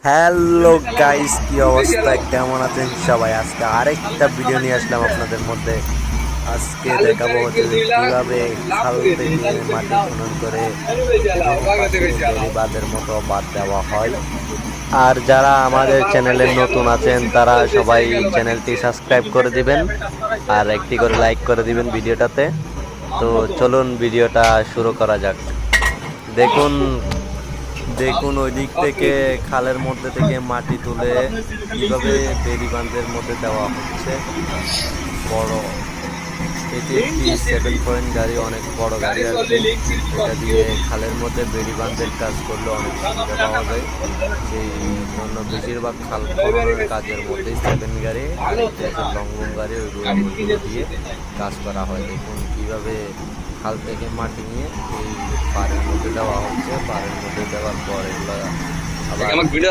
Hello guys, কি অবস্থা? কেমন আছেন সবাই? আজকে আরেকটা ভিডিও নিয়ে আসলাম আপনাদের মধ্যে। আজকে দেখাবো হচ্ছে যে কিভাবে খাল থেকে মাটি খনন করে এবং পাশে বেড়িবাঁধের মতো বাঁধ দেওয়া হয়। আর যারা আমাদের চ্যানেলে নতুন আছেন তারা সবাই চ্যানেলটি সাবস্ক্রাইব করে দিবেন আর একটি করে লাইক করে দিবেন ভিডিওটাতে। তো চলুন ভিডিওটা শুরু করা যাক। দেখুন দেখুন ওই দিক থেকে খালের মধ্যে থেকে মাটি তুলে কিভাবে বেড়িবাঁধের মধ্যে দেওয়া হচ্ছে। বড় এটি একটি 7 পয়েন্ট গাড়ি, অনেক বড় গাড়ি আর কি। এটা দিয়ে খালের মধ্যে বেড়িবাঁধের কাজ করলে অনেক সুবিধা পাওয়া যায়। সেই জন্য বেশিরভাগ খাল খননের কাজের মধ্যেই 7 গাড়ি আর একটি আছে লংবুম গাড়ি, ওইগুলো দিয়ে কাজ করা হয়। দেখুন কিভাবে খাল থেকে মাটি নিয়ে এই পাড়ের মধ্যে দেওয়া হচ্ছে। পাড়ের মধ্যে দেওয়ার পর এগুলো আবার